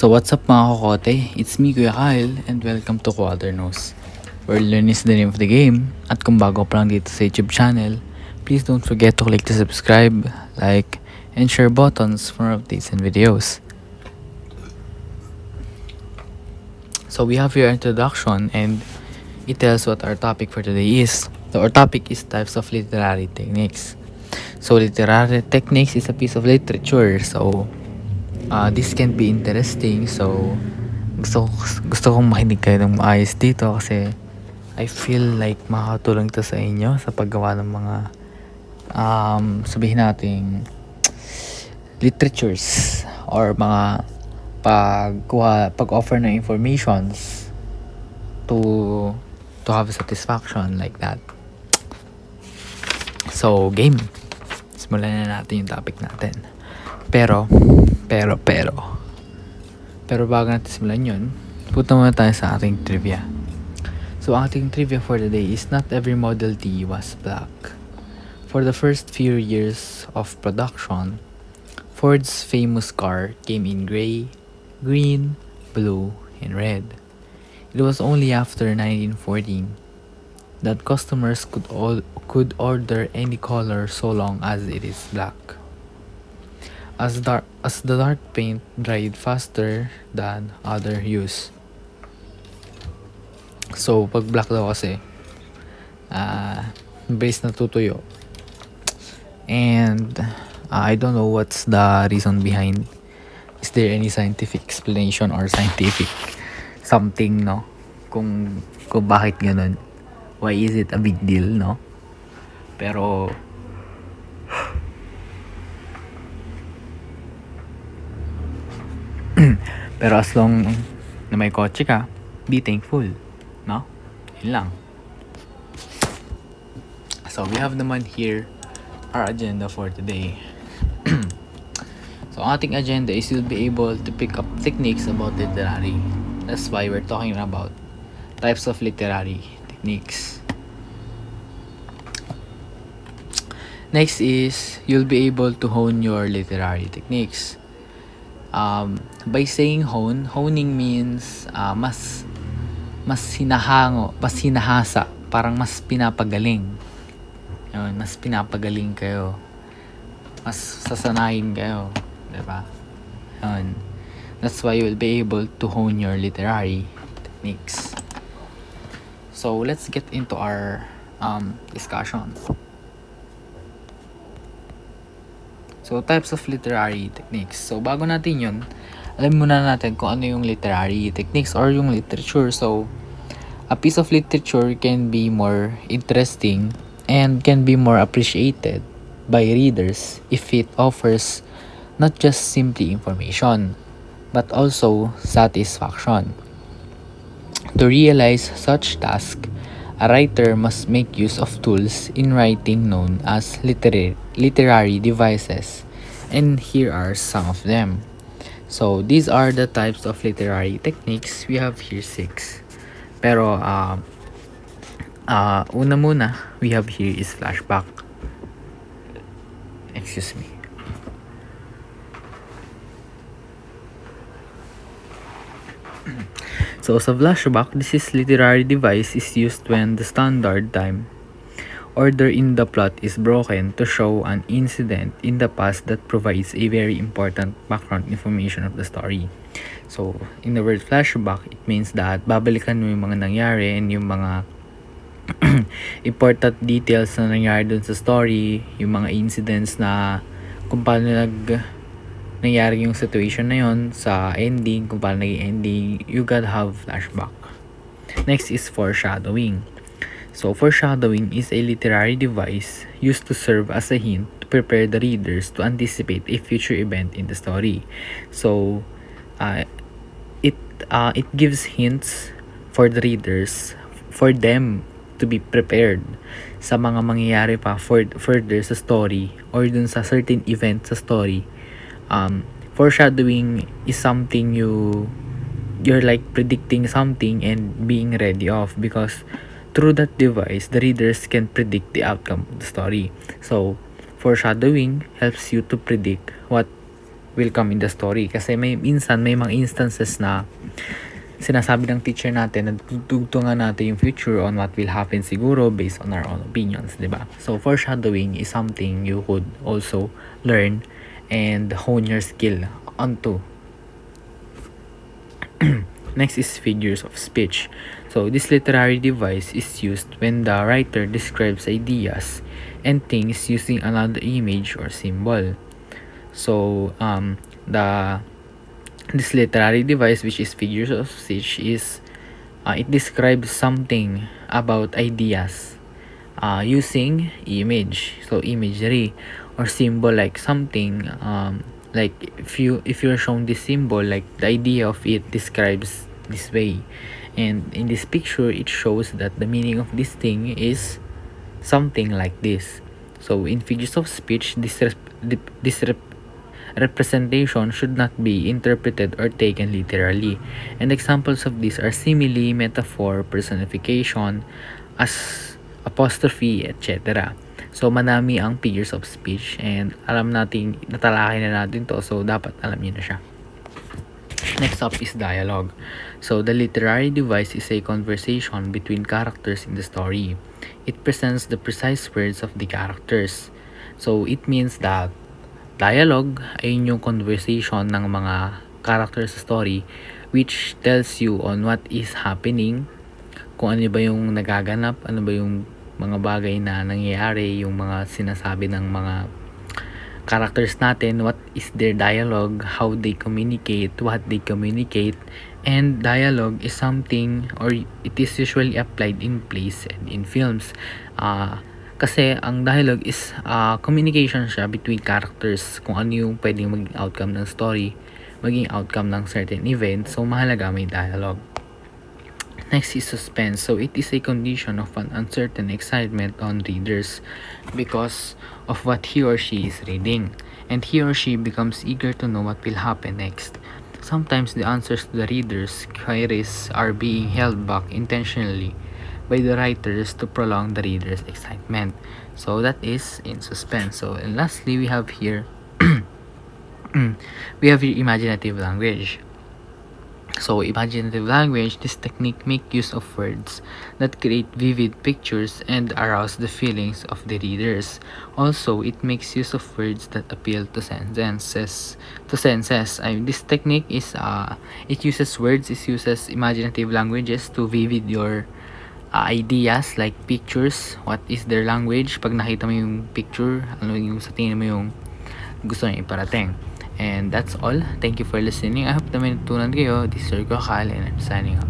So what's up mga Kokote? It's me Kuya Kyle and welcome to Quadernos, where learn is the name of the game. At kung bago pa lang dito sa YouTube channel, please don't forget to click the subscribe, like, and share buttons for updates and videos. So we have your introduction and it tells what our topic for today is. So our topic is types of literary techniques. So literary techniques is a piece of literature. So this can be interesting. So gusto kong makinig kayo ng maayos dito kasi I feel like makakatulong to sa inyo sa paggawa ng mga sabihin nating literatures or mga pag-offer ng informations to have satisfaction like that. So game, simulan na natin yung topic natin. Pero bago natin simulan yun, punta muna tayo sa ating trivia. So ating trivia for the day is not every Model T was black. For the first few years of production, Ford's famous car came in gray, green, blue, and red. It was only after 1914 that customers could order any color so long as it is black. As the dark paint dried faster than other hues. So pag black daw kasi base na tutuyo. And I don't know what's the reason behind. Is there any scientific explanation or scientific something, no? Kung bakit ganun. Why is it a big deal, no? Pero as long na may kotse ka, be thankful, no? Yun lang. So we have naman here our agenda for today. So ating agenda is you'll be able to pick up techniques about literary. That's why we're talking about types of literary techniques. Next is you'll be able to hone your literary techniques. By saying honing means mas hinahasa, parang mas pinapagaling. Yun, mas pinapagaling kayo. Mas sasanayin kayo, 'di ba? Yun. That's why you will be able to hone your literary techniques. So, let's get into our discussion. So, types of literary techniques. So, bago natin yun, alam muna natin kung ano yung literary techniques or yung literature. So, a piece of literature can be more interesting and can be more appreciated by readers if it offers not just simply information, but also satisfaction. To realize such task, a writer must make use of tools in writing known as literary devices, and here are some of them. So these are the types of literary techniques. We have here 6. Pero una muna we have here is flashback. Excuse me. So sa flashback, this is literary device is used when the standard time order in the plot is broken to show an incident in the past that provides a very important background information of the story. So in the word flashback, it means that babalikan mo yung mga nangyari and yung mga important details na nangyari dun sa story, yung mga incidents na kung paano nangyari yung situation na yon sa ending, kung paano naging ending, you gotta have flashback. Next is foreshadowing. So foreshadowing is a literary device used to serve as a hint to prepare the readers to anticipate a future event in the story. So it gives hints for the readers, for them to be prepared sa mga mangyayari pa further sa story or dun sa certain event sa story. Foreshadowing is something you're like predicting something and being ready of, because through that device the readers can predict the outcome of the story. So foreshadowing helps you to predict what will come in the story. Kasi may mga instances na sinasabi ng teacher natin na tutugtungan natin yung future on what will happen siguro based on our own opinions, di ba? So, foreshadowing is something you could also learn and hone your skill onto. Next is figures of speech. So, this literary device is used when the writer describes ideas and things using another image or symbol. So, this literary device, which is figures of speech, is it describes something about ideas using image, so imagery or symbol, like something like if you're shown this symbol, like the idea of it describes this way, and in this picture it shows that the meaning of this thing is something like this. So in figures of speech, this representation should not be interpreted or taken literally, and examples of these are simile, metaphor, personification, as apostrophe, etc. So madami ang figures of speech, and alam natin, natalakay na natin to, so dapat alam niyo na siya. Next up is dialogue. So the literary device is a conversation between characters in the story. It presents the precise words of the characters. So it means that dialogue ay yung conversation ng mga characters sa story, which tells you on what is happening, kung ano ba yung nagaganap, ano ba yung mga bagay na nangyayari, yung mga sinasabi ng mga characters natin, what is their dialogue, how they communicate, what they communicate. And dialogue is something, or it is usually applied in plays and in films. Kasi ang dialogue is communication siya between characters, kung ano yung pwedeng maging outcome ng story, maging outcome ng certain event. So mahalaga may dialogue. Next is suspense. So it is a condition of an uncertain excitement on readers because of what he or she is reading, and he or she becomes eager to know what will happen next. Sometimes the answers to the reader's queries are being held back intentionally by the writers to prolong the reader's excitement. So that is in suspense. So, and lastly, we have here imaginative language. So, imaginative language, this technique makes use of words that create vivid pictures and arouse the feelings of the readers. Also, it makes use of words that appeal to senses. This technique is it uses words, it uses imaginative languages to vivid your ideas, like pictures. What is their language? Pag nakita mo yung picture, ano yung sa tingin mo yung gusto niya iparating. And that's all. Thank you for listening. I hope na may natutunan kayo. This is Sir Kokal, and I'm signing off.